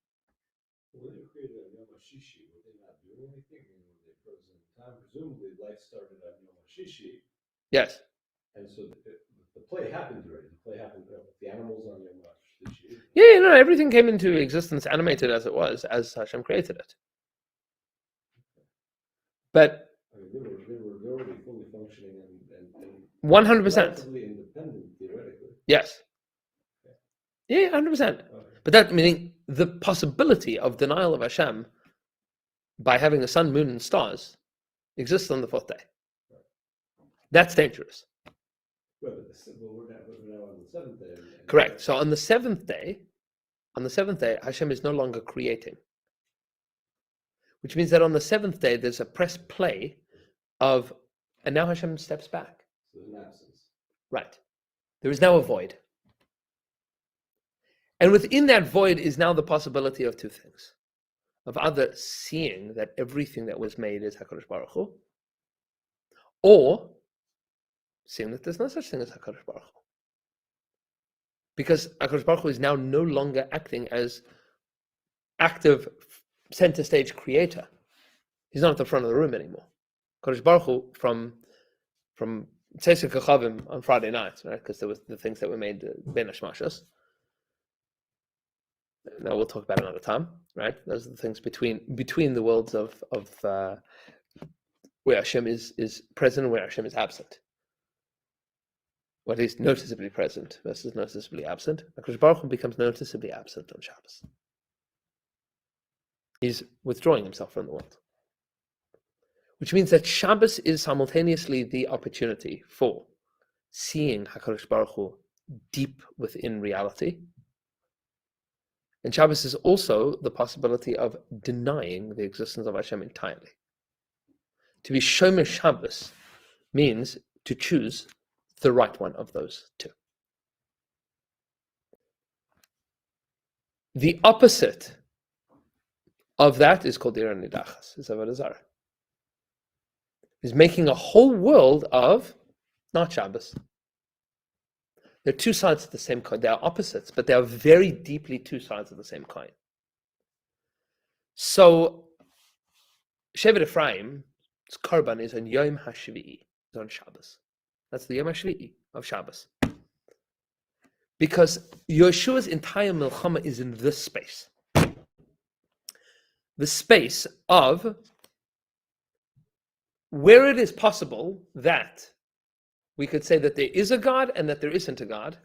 When they created Yom HaShishi, were they not doing anything? When they froze in time, presumably life started on Yom HaShishi. Yes. And so the play happened already. The play happened with the animals on Yom HaShishi. Yeah, everything came into existence animated as it was, as Hashem created it. But I mean, they were already fully functioning and 100%. relatively independent, theoretically. Yes. Yeah, 100%. Okay. But that meaning the possibility of denial of Hashem by having the sun, moon, and stars exists on the fourth day. That's dangerous. Well, we're now on the seventh day. Correct. So on the seventh day, Hashem is no longer creating. Which means that on the seventh day, there's a press play of, and now Hashem steps back. So there's an absence. Right. There is now a void. And within that void is now the possibility of two things. Of either seeing that everything that was made is HaKadosh Baruch Hu, or seeing that there's no such thing as HaKadosh Baruch Hu. Because HaKadosh Baruch Hu is now no longer acting as active center stage creator. He's not at the front of the room anymore. HaKadosh Baruch Hu from Tzeiser Kachavim on Friday night, right? Because there was the things that were made Ben Hashmashas. Now we'll talk about it another time, right? Those are the things between the worlds of where Hashem is present and where Hashem is absent. Or at least noticeably present versus noticeably absent. HaKadosh Baruch Hu becomes noticeably absent on Shabbos. He's withdrawing himself from the world. Which means that Shabbos is simultaneously the opportunity for seeing HaKadosh Baruch Hu deep within reality. And Shabbos is also the possibility of denying the existence of Hashem entirely. To be Shomer Shabbos means to choose the right one of those two. The opposite of that is called Ira Nidachas, is Avodah Zarah. Is making a whole world of not Shabbos. They're two sides of the same coin. They are opposites, but they are very deeply two sides of the same coin. So, Shevet Ephraim's Korban is on Yom HaShvi'i, is on Shabbos. That's the Yom HaShvi'i of Shabbos. Because Yeshua's entire Milchama is in this space. The space of where it is possible that we could say that there is a God and that there isn't a God.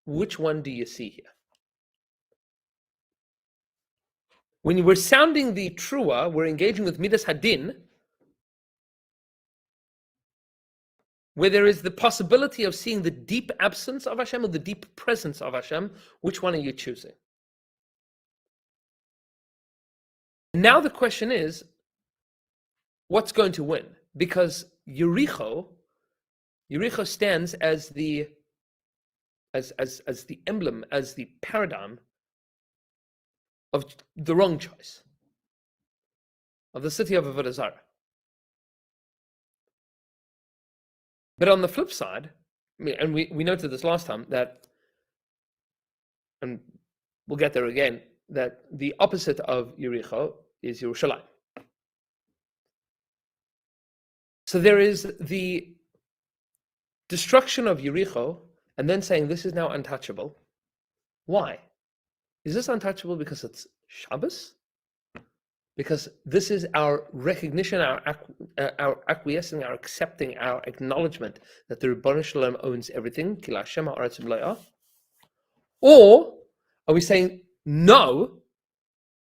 Which one do you see here? When we're sounding the Trua, we're engaging with Midas Hadin, where there is the possibility of seeing the deep absence of Hashem or the deep presence of Hashem. Which one are you choosing? Now the question is, what's going to win? Because Yericho stands as the emblem, as the paradigm of the wrong choice, of the city of Avodah Zarah. But on the flip side, and we noted this last time, that, and we'll get there again, that the opposite of Yericho is Yerushalayim. So there is the destruction of Yericho, and then saying this is now untouchable. Why? Is this untouchable because it's Shabbos? Because this is our recognition, our acquiescing, our accepting, our acknowledgement that the Ribono Shel Olam owns everything. Ki la'Hashem ha'aretz v'lo'ah. Or are we saying, no,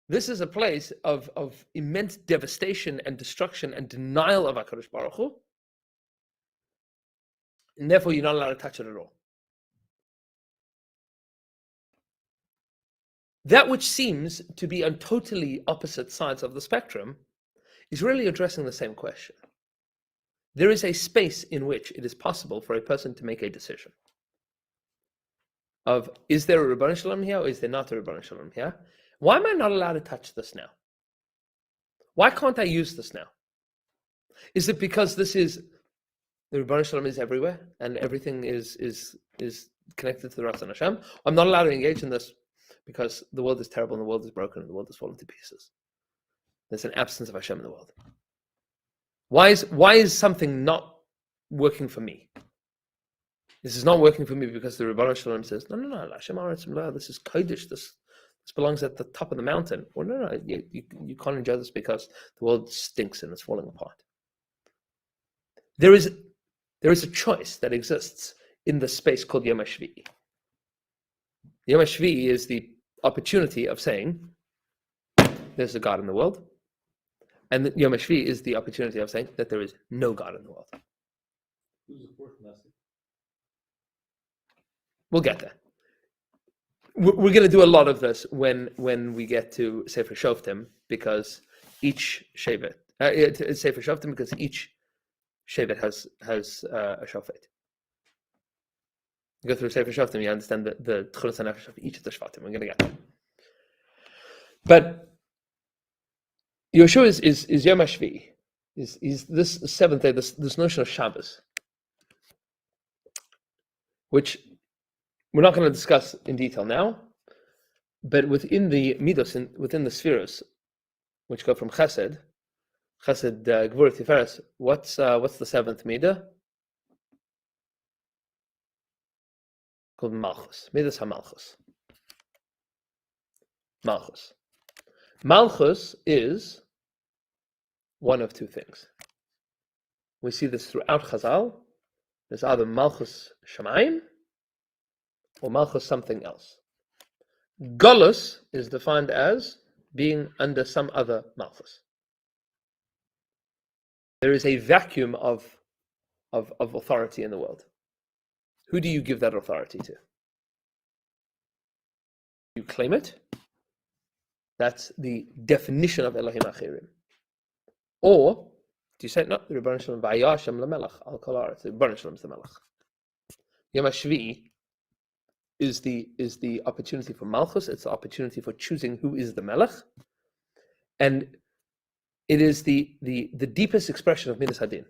this is a place of immense devastation and destruction and denial of HaKadosh Baruch Hu, and therefore you're not allowed to touch it at all. That which seems to be on totally opposite sides of the spectrum is really addressing the same question. There is a space in which it is possible for a person to make a decision of, is there a Ribono Shel Olam here or is there not a Ribono Shel Olam here? Why am I not allowed to touch this now? Why can't I use this now? Is it because this is, the Ribono Shel Olam is everywhere and everything is connected to the Ratzon Hashem? I'm not allowed to engage in this because the world is terrible and the world is broken and the world is falling to pieces. There's an absence of Hashem in the world. Why is something not working for me? This is not working for me because the Ribono Shel Olam says, no, Hashem ha'aretz v'lo'ah, this is Kodesh, this belongs at the top of the mountain. Or no, you can't enjoy this because the world stinks and it's falling apart. There is a choice that exists in the space called Yom HaShvi'i. Yom HaShvi'i is the opportunity of saying there's a God in the world, and Yom HaShvi is the opportunity of saying that there is no God in the world. Who's the fourth message? We'll get there. We're going to do a lot of this when we get to Sefer Shoftim, because each Shevet, Sefer Shoftim, because each Shevet has a Shofet. You go through Sefer Shoftim, you understand the Tchulas HaNefesh of each of the Shvatim. We're going to get there. But Yehoshua is Yom HaShvi, is this seventh day, this notion of Shabbos, which we're not going to discuss in detail now, but within the Midos, within the spheres, which go from Chesed, Gvur, Tiferes, what's the seventh Midah? Called Malchus. Midas HaMalchus. Malchus. Malchus is one of two things. We see this throughout Chazal. There's either Malchus Shamayim or Malchus something else. Golus is defined as being under some other Malchus. There is a vacuum of authority in the world. Who do you give that authority to? You claim it. That's the definition of Elohim Achirim. Or do you say, no, the Rebbeinu Shalom Vayashem LaMelech Al Kol Haaretz. The Rebbeinu Shalom is the Melech. Yom HaShvi is the opportunity for Malchus. It's the opportunity for choosing who is the Melech, and it is the deepest expression of Midas Hadin.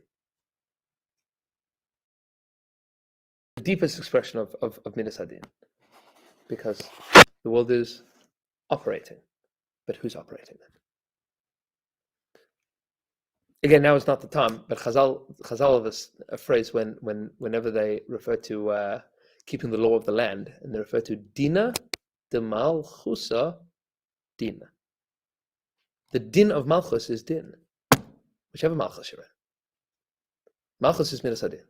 The deepest expression of Midas Hadin, because the world is operating, but who's operating it? Again, now is not the time, but Chazal have a phrase whenever they refer to keeping the law of the land, and they refer to Dina de Malchusa Dina. The din of Malchus is din, whichever Malchus you're in. Malchus is Midas Hadin.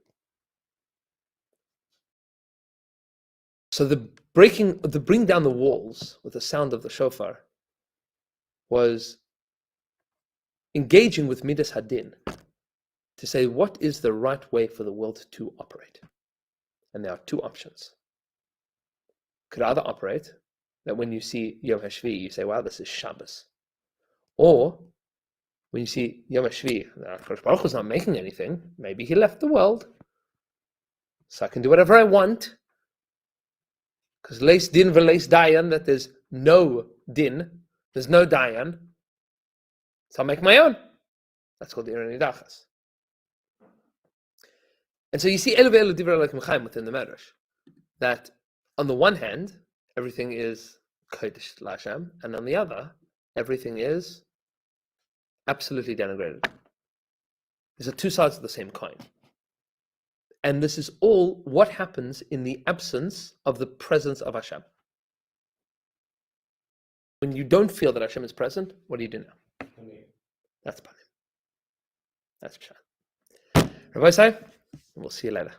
So the bring down the walls with the sound of the shofar was engaging with Midas Hadin to say what is the right way for the world to operate. And there are two options. Could either operate that when you see Yom HaShvi, you say, wow, this is Shabbos. Or when you see Yom HaShvi, HaKadosh Baruch Hu is not making anything. Maybe he left the world, so I can do whatever I want. Because leis din v'leis dayan, that there's no din, there's no dayan, so I'll make my own. That's called the Irani Dachas. And so you see Elu ve'elu divrei Elokim Chaim within the Medrash, that on the one hand, everything is Kodesh L'Hashem, and on the other, everything is absolutely denigrated. These are two sides of the same coin. And this is all what happens in the absence of the presence of Hashem. When you don't feel that Hashem is present, what do you do now? That's Panim. That's Pshat. Rabbi Say, we'll see you later.